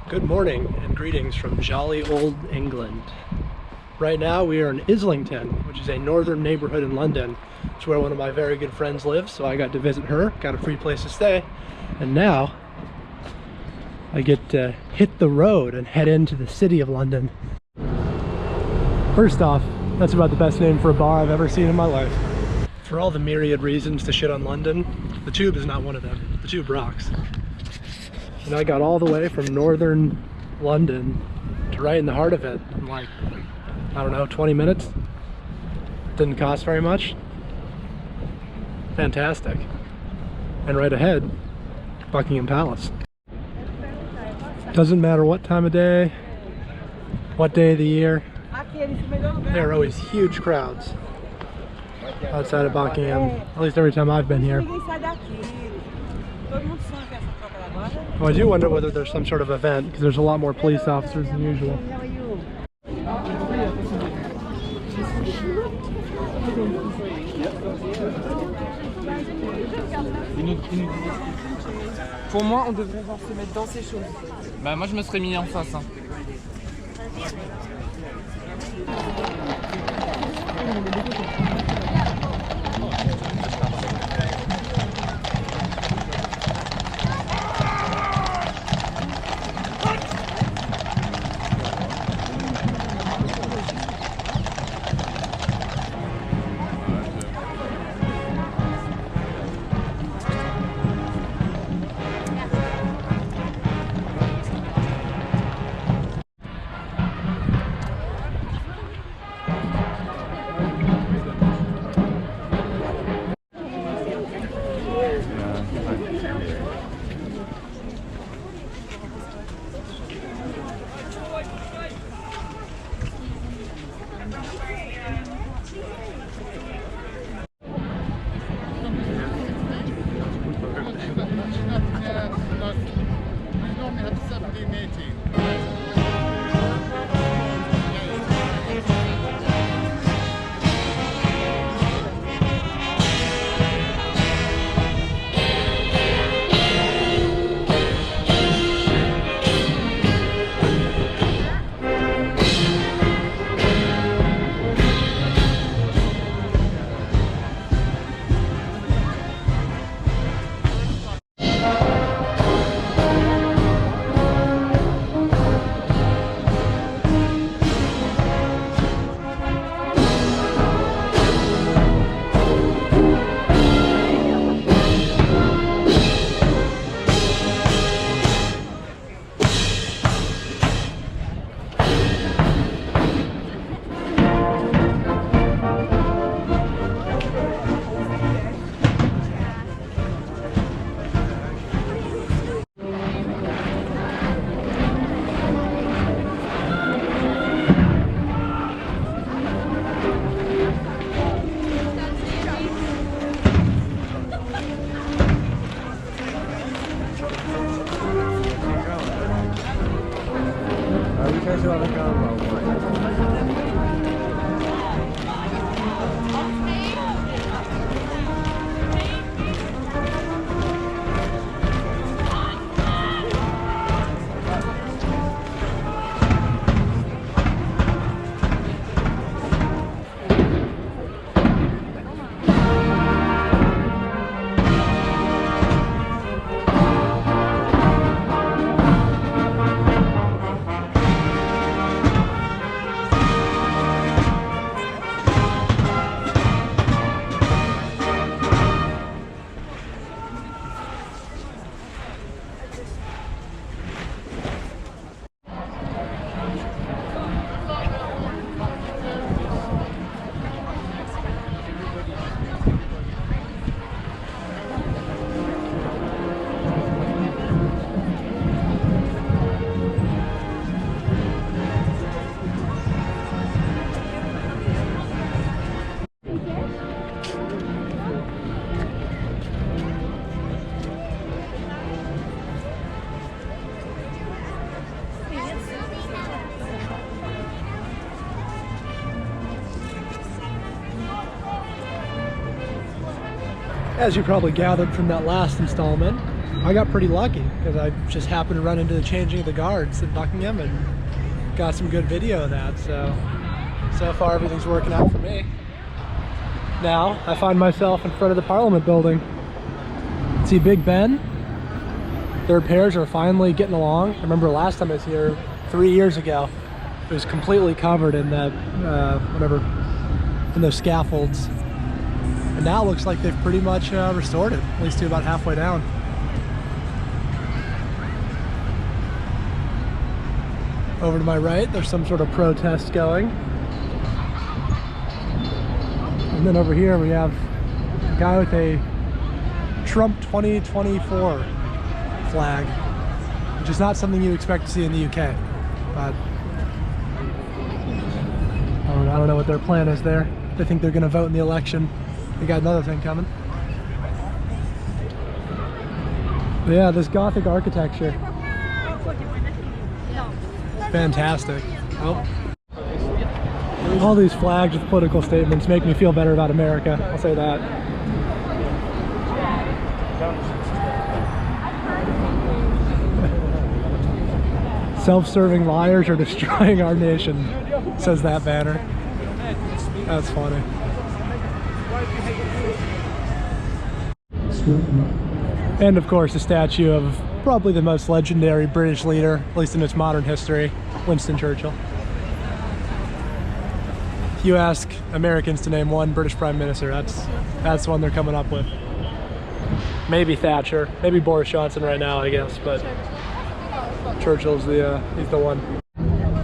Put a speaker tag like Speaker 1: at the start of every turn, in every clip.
Speaker 1: Good morning and greetings from jolly old England. Right now we are in Islington, which is a northern neighborhood in London. It's where one of my very good friends lives, so I got to visit her, got a free place to stay, and now I get to hit the road and head into the city of London. First off, that's about the best name for a bar I've ever seen in my life. For all the myriad reasons to shit on London, the Tube is not one of them. The Tube rocks. And I got all the way from northern London to right in the heart of it in like, I don't know, 20 minutes. Didn't cost very much. Fantastic. And right ahead, Buckingham Palace. Doesn't matter what time of day, what day of the year, there are always huge crowds outside of Buckingham, at least every time I've been here. Well, I do wonder whether there's some sort of event, because there's a lot more police officers than usual.
Speaker 2: Pour moi, on devrait voir se mettre dans ces choses. Bah moi je me serais mis en face. Hein.
Speaker 1: As you probably gathered from that last installment, I got pretty lucky because I just happened to run into the changing of the guards at Buckingham and got some good video of that. So far everything's working out for me. Now I find myself in front of the Parliament building. See Big Ben? The repairs are finally getting along. I remember last time I was here 3 years ago, it was completely covered in that, in those scaffolds. And now it looks like they've pretty much restored it, at least to about halfway down. Over to my right, there's some sort of protest going. And then over here we have a guy with a Trump 2024 flag, which is not something you expect to see in the UK. But I don't know what their plan is there. They think they're going to vote in the election. We got another thing coming. But yeah, this Gothic architecture. Fantastic. Oh. All these flags with political statements make me feel better about America. I'll say that. Self-serving liars are destroying our nation, says that banner. That's funny. And of course, a statue of probably the most legendary British leader, at least in its modern history, Winston Churchill. If you ask Americans to name one British Prime Minister, that's the one they're coming up with. Maybe Thatcher, maybe Boris Johnson right now, I guess, but Churchill's he's the one.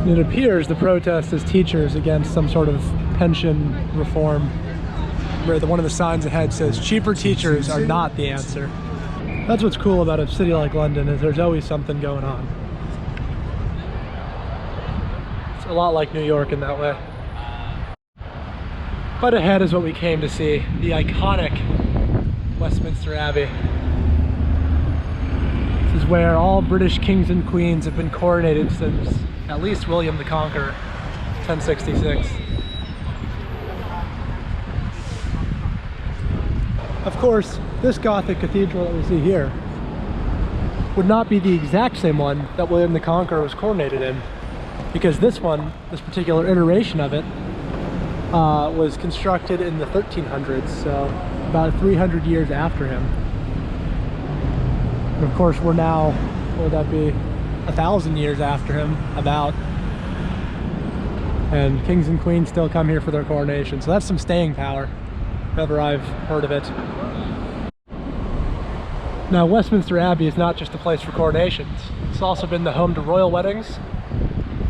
Speaker 1: It appears the protest is teachers against some sort of pension reform, where one of the signs ahead says cheaper teachers are not the answer. That's what's cool about a city like London, is there's always something going on. It's a lot like New York in that way. But ahead is what we came to see, the iconic Westminster Abbey. This is where all British kings and queens have been coronated since at least William the Conqueror, 1066. Of course, this Gothic cathedral that we see here would not be the exact same one that William the Conqueror was coronated in, because this particular iteration of it, was constructed in the 1300s, so about 300 years after him. And of course, we're now, what would that be, 1,000 years after him, about. And kings and queens still come here for their coronation, so that's some staying power, if ever I've heard of it. Now, Westminster Abbey is not just a place for coronations. It's also been the home to royal weddings,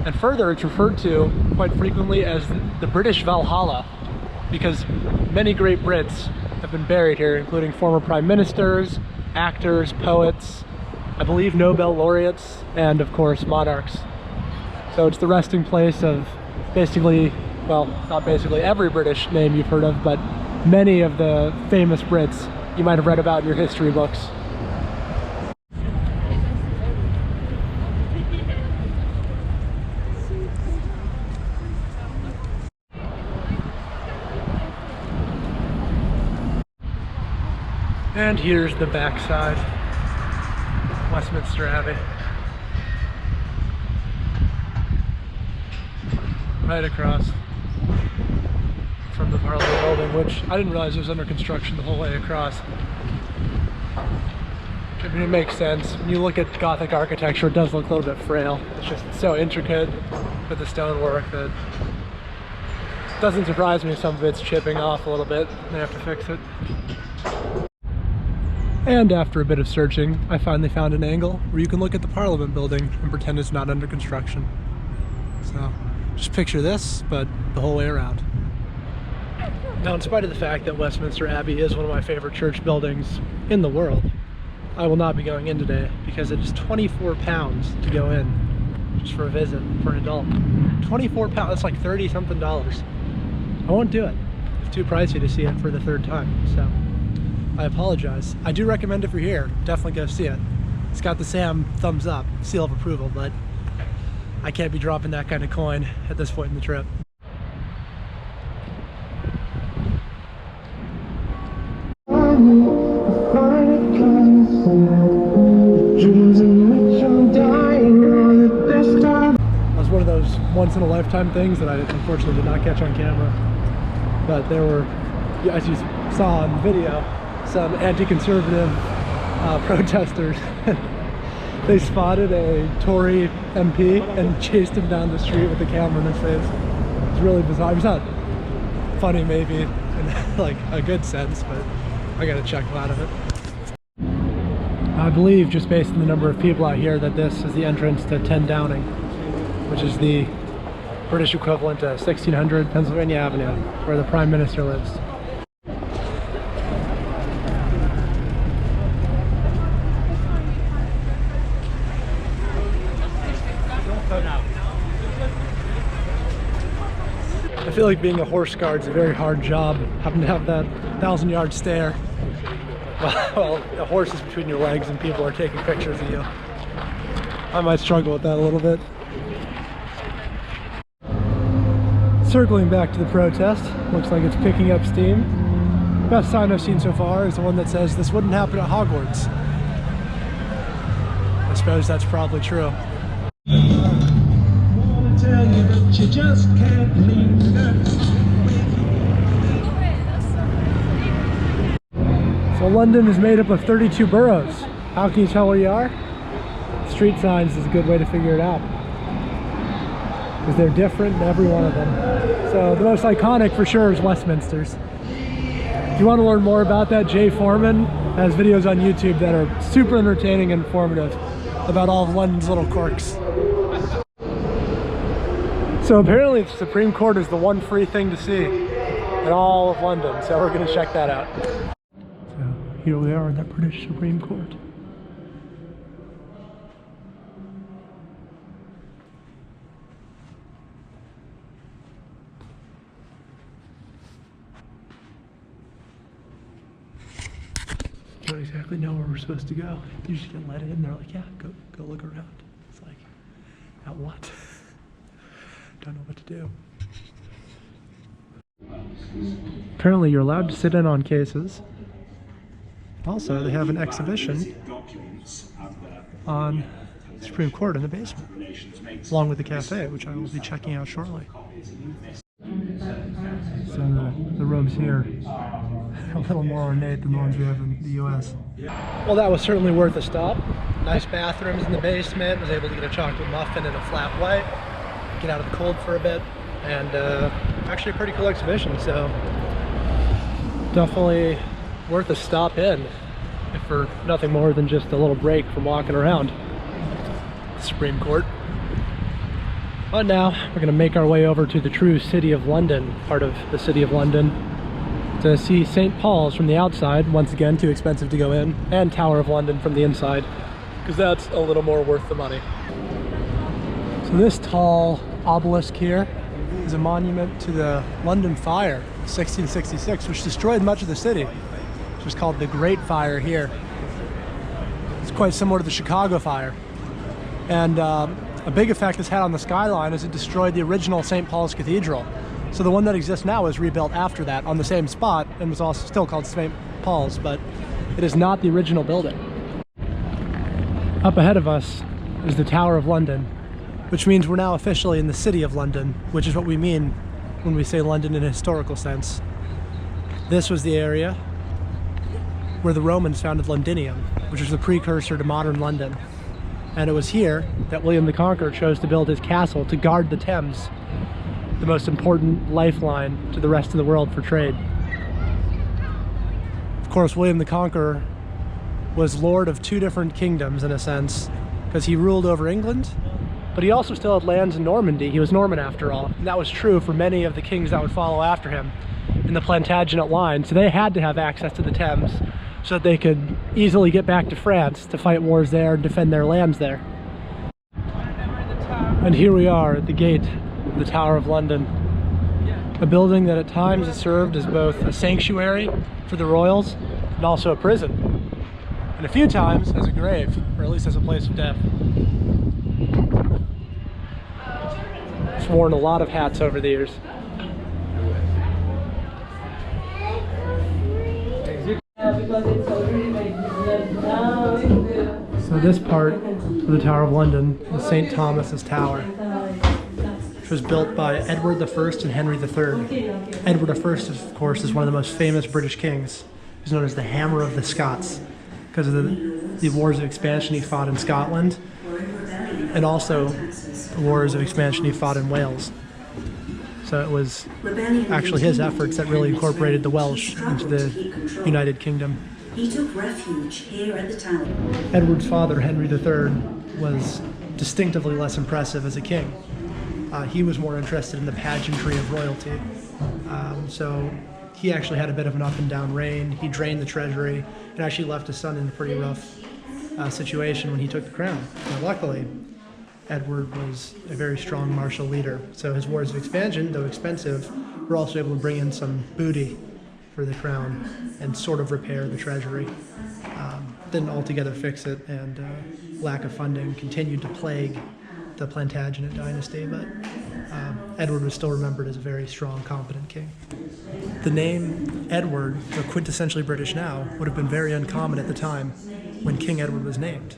Speaker 1: and further, it's referred to quite frequently as the British Valhalla, because many great Brits have been buried here, including former prime ministers, actors, poets, I believe Nobel laureates, and of course monarchs. So it's the resting place of basically, well, not basically every British name you've heard of, but many of the famous Brits you might have read about in your history books. And here's the backside, Westminster Abbey. Right across from the Parliament building, which I didn't realize was under construction the whole way across. I mean, it makes sense. When you look at Gothic architecture, it does look a little bit frail. It's just so intricate with the stonework that it doesn't surprise me if some of it's chipping off a little bit. They have to fix it. And after a bit of searching, I finally found an angle where you can look at the Parliament building and pretend it's not under construction. So, just picture this, but the whole way around. Now, in spite of the fact that Westminster Abbey is one of my favorite church buildings in the world, I will not be going in today because it is £24 to go in, just for a visit for an adult. £24, that's like $30-something. I won't do it. It's too pricey to see it for the third time, so I apologize. I do recommend if you're here, definitely go see it. It's got the Sam thumbs up, seal of approval, but I can't be dropping that kind of coin at this point in the trip.
Speaker 3: I
Speaker 1: once-in-a-lifetime things that I unfortunately did not catch on camera. But there were, as you saw in the video, some anti-conservative protesters. They spotted a Tory MP and chased him down the street with the camera in his face. It's really bizarre. It's not funny maybe in like a good sense, but I got a chuckle out of it. I believe, just based on the number of people out here, that this is the entrance to 10 Downing, which is the British equivalent to 1600 Pennsylvania Avenue, where the Prime Minister lives. I feel like being a horse guard is a very hard job, having to have that 1,000-yard stare while a horse is between your legs and people are taking pictures of you. I might struggle with that a little bit. Circling back to the protest, looks like it's picking up steam. Best sign I've seen so far is the one that says this wouldn't happen at Hogwarts. I suppose that's probably true. You just can't leave it. So London is made up of 32 boroughs. How can you tell where you are? Street signs is a good way to figure it out, because they're different in every one of them. So the most iconic for sure is Westminster's. If you want to learn more about that, Jay Foreman has videos on YouTube that are super entertaining and informative about all of London's little quirks. So apparently the Supreme Court is the one free thing to see in all of London, so we're going to check that out. So here we are in the British Supreme Court. Don't exactly know where we're supposed to go. You just get let in. They're like, yeah, go look around. It's like, at what? Don't know what to do. Apparently you're allowed to sit in on cases. Also, they have an exhibition on the Supreme Court in the basement, along with the cafe, which I will be checking out shortly. So the robes here are a little more ornate than the ones we have in the US. Well, that was certainly worth a stop. Nice bathrooms in the basement. Was able to get a chocolate muffin and a flat white. Get out of the cold for a bit, and actually a pretty cool exhibition, so definitely worth a stop in, if for nothing more than just a little break from walking around the Supreme Court. But now we're going to make our way over to the true City of London, part of the City of London, to see St. Paul's from the outside, once again too expensive to go in, and Tower of London from the inside, because that's a little more worth the money. So this tall obelisk here is a monument to the London Fire, 1666, which destroyed much of the city, which was called the Great Fire here. It's quite similar to the Chicago Fire. And a big effect this had on the skyline is it destroyed the original St. Paul's Cathedral. So the one that exists now was rebuilt after that on the same spot and was also still called St. Paul's, but it is not the original building. Up ahead of us is the Tower of London, which means we're now officially in the City of London, which is what we mean when we say London in a historical sense. This was the area where the Romans founded Londinium, which was the precursor to modern London. And it was here that William the Conqueror chose to build his castle to guard the Thames, the most important lifeline to the rest of the world for trade. Of course, William the Conqueror was lord of two different kingdoms in a sense, because he ruled over England, but he also still had lands in Normandy. He was Norman after all, and that was true for many of the kings that would follow after him in the Plantagenet line. So they had to have access to the Thames so that they could easily get back to France to fight wars there and defend their lands there. And here we are at the gate of the Tower of London, a building that at times has served as both a sanctuary for the royals and also a prison, and a few times as a grave, or at least as a place of death. It's worn a lot of hats over the years. So this part of the Tower of London is St. Thomas's Tower, which was built by Edward I and Henry III. Edward I, of course, is one of the most famous British kings. He's known as the Hammer of the Scots because of the wars of expansion he fought in Scotland, and also the wars of expansion he fought in Wales. So it was actually his efforts that really incorporated the Welsh into the United Kingdom.
Speaker 3: He took refuge here at the tower.
Speaker 1: Edward's father, Henry III, was distinctively less impressive as a king. He was more interested in the pageantry of royalty. So he actually had a bit of an up and down reign. He drained the treasury and actually left his son in a pretty rough situation when he took the crown. But luckily, Edward was a very strong martial leader. So his wars of expansion, though expensive, were also able to bring in some booty for the crown and sort of repair the treasury. Didn't altogether fix it, and lack of funding continued to plague the Plantagenet dynasty, but Edward was still remembered as a very strong, competent king. The name Edward, though quintessentially British now, would have been very uncommon at the time when King Edward was named.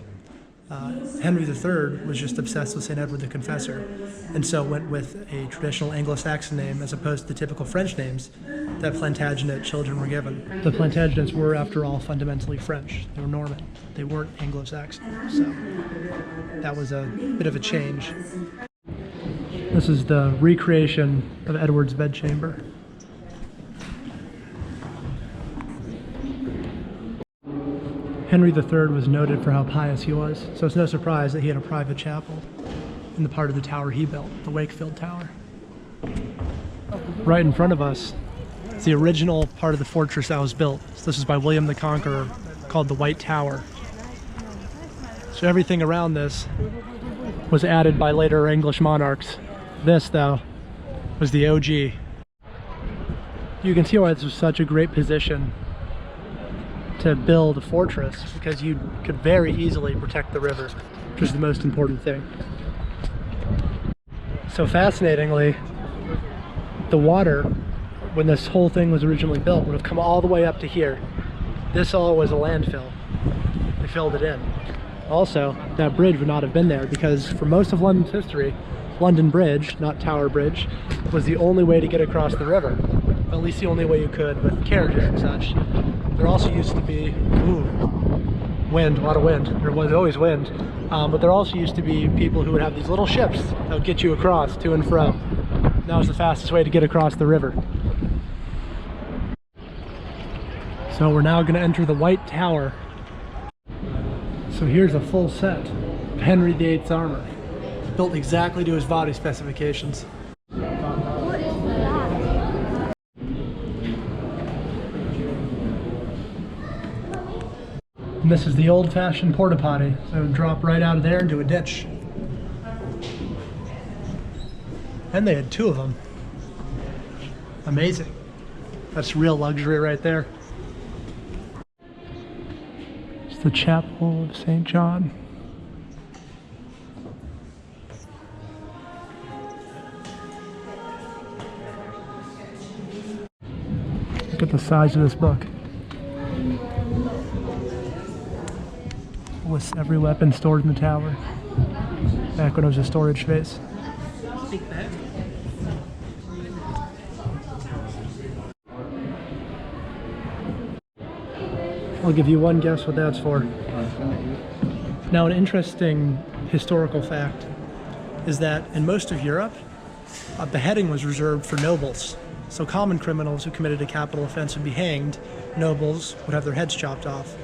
Speaker 1: Henry III was just obsessed with St. Edward the Confessor, and so went with a traditional Anglo-Saxon name as opposed to the typical French names that Plantagenet children were given. The Plantagenets were, after all, fundamentally French. They were Norman. They weren't Anglo-Saxon, so that was a bit of a change. This is the recreation of Edward's bedchamber. Henry III was noted for how pious he was, so it's no surprise that he had a private chapel in the part of the tower he built, the Wakefield Tower. Right in front of us is the original part of the fortress that was built. So this is by William the Conqueror, called the White Tower. So everything around this was added by later English monarchs. This, though, was the OG. You can see why this was such a great position to build a fortress, because you could very easily protect the river, which is the most important thing. So fascinatingly, the water, when this whole thing was originally built, would have come all the way up to here. This all was a landfill. They filled it in. Also, that bridge would not have been there because for most of London's history, London Bridge, not Tower Bridge, was the only way to get across the river. At least the only way you could with carriages and such. There also used to be, wind, a lot of wind. There was always wind. But there also used to be people who would have these little ships that would get you across to and fro. That was the fastest way to get across the river. So we're now going to enter the White Tower. So here's a full set of Henry VIII's armor, built exactly to his body specifications. And this is the old-fashioned porta potty, so it would drop right out of there into a ditch. And they had two of them. Amazing. That's real luxury right there. It's the Chapel of St. John. Look at the size of this book. Lists every weapon stored in the tower, back when it was a storage space.
Speaker 2: Big bag.
Speaker 1: I'll give you one guess what that's for. Now, an interesting historical fact is that in most of Europe, beheading was reserved for nobles. So common criminals who committed a capital offense would be hanged. Nobles would have their heads chopped off.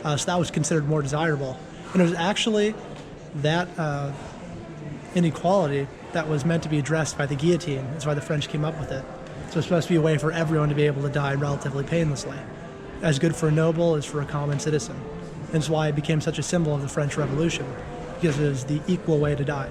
Speaker 1: So that was considered more desirable. And it was actually that inequality that was meant to be addressed by the guillotine. That's why the French came up with it. So it's supposed to be a way for everyone to be able to die relatively painlessly. As good for a noble as for a common citizen. And it's why it became such a symbol of the French Revolution, because it was the equal way to die.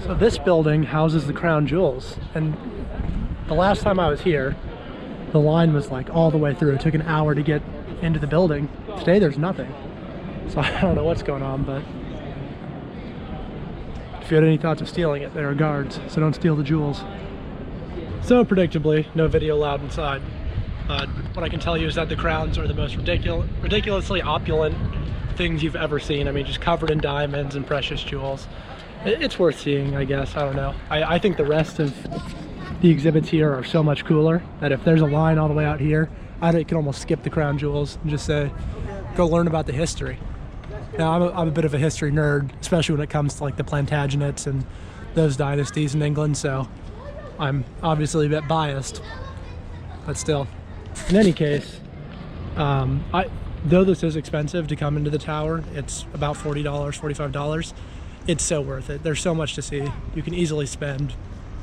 Speaker 1: So this building houses the crown jewels, and the last time I was here, the line was like all the way through. It took an hour to get into the building. Today there's nothing. So I don't know what's going on, but if you had any thoughts of stealing it, there are guards, so don't steal the jewels. So predictably, no video allowed inside. But what I can tell you is that the crowns are the most ridiculously opulent things you've ever seen. I mean, just covered in diamonds and precious jewels. It's worth seeing, I guess. I don't know. I think the rest of the exhibits here are so much cooler that if there's a line all the way out here, I can almost skip the crown jewels and just say, go learn about the history. Now, I'm a bit of a history nerd, especially when it comes to like the Plantagenets and those dynasties in England, so I'm obviously a bit biased, but still. In any case, though this is expensive to come into the tower, it's about $40, $45. It's so worth it. There's so much to see. You can easily spend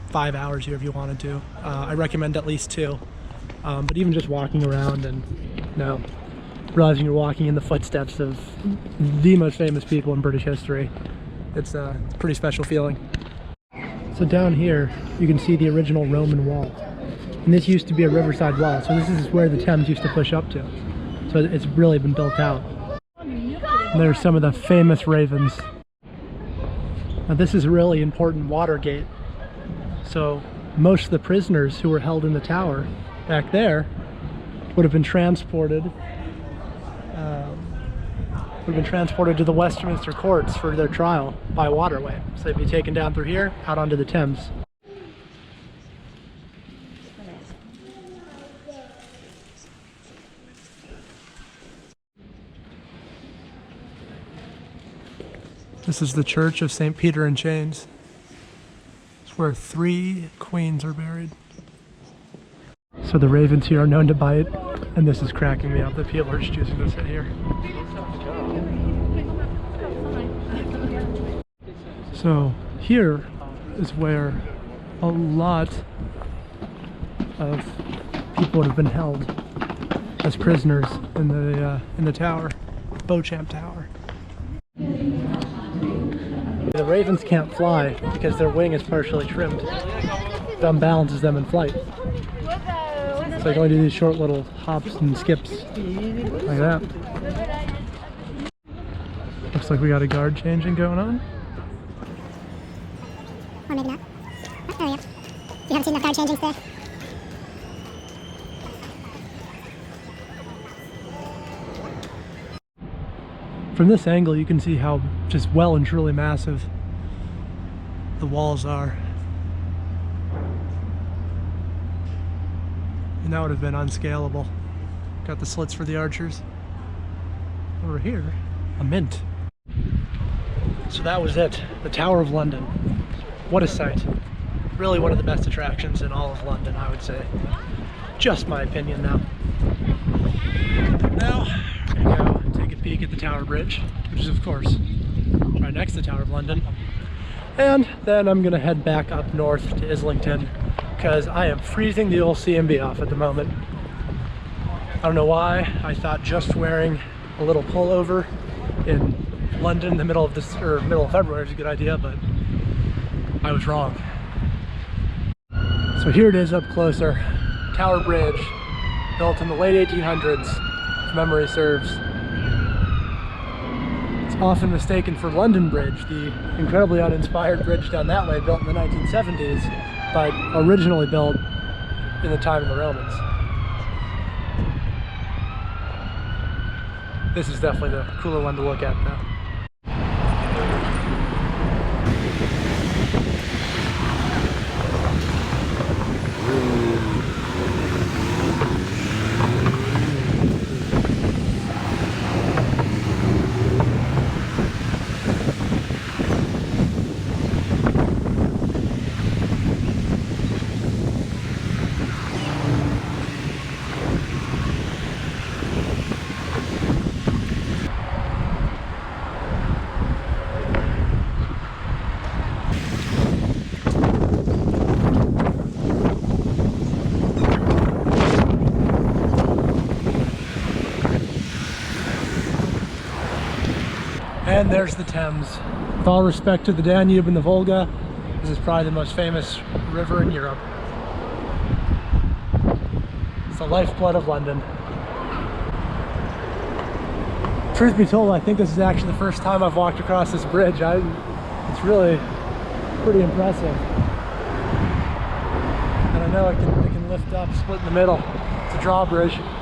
Speaker 1: 5 hours here if you wanted to. I recommend at least 2. But even just walking around and, you know, realizing you're walking in the footsteps of the most famous people in British history, it's a pretty special feeling. So down here, you can see the original Roman wall. And this used to be a riverside wall, so this is where the Thames used to push up to. So it's really been built out. And there's some of the famous ravens. Now this is a really important water gate. So most of the prisoners who were held in the tower back there would have been transported to the Westminster courts for their trial by waterway. So they'd be taken down through here, out onto the Thames. This is the Church of St. Peter in Chains. It's where 3 queens are buried. So the ravens here are known to bite, and this is cracking me up that people are just choosing to sit here. So here is where a lot of people would have been held as prisoners in the tower, Beauchamp Tower. The ravens can't fly because their wing is partially trimmed. It unbalances them in flight. So they can only do these short little hops and skips like that. Looks like we got a guard changing going on.
Speaker 4: Or maybe not. Oh, there we go. You haven't seen enough guard changing today.
Speaker 1: From this angle, you can see how just well and truly massive the walls are. And that would have been unscalable. Got the slits for the archers. Over here, a mint. So that was it, the Tower of London. What a sight. Really one of the best attractions in all of London, I would say. Just my opinion now. Now, we're gonna go take a peek at the Tower Bridge, which is of course right next to the Tower of London. And then I'm gonna head back up north to Islington because I am freezing the old CMB off at the moment. I don't know why I thought just wearing a little pullover in London in the middle of middle of February is a good idea, but I was wrong. So here it is up closer. Tower Bridge, built in the late 1800s, if memory serves. It's often mistaken for London Bridge, the incredibly uninspired bridge down that way, built in the 1970s, but originally built in the time of the Romans. This is definitely the cooler one to look at though. And there's the Thames. With all respect to the Danube and the Volga, this is probably the most famous river in Europe. It's the lifeblood of London. Truth be told, I think this is actually the first time I've walked across this bridge. It's really pretty impressive. And I know it can lift up, split in the middle. It's the drawbridge.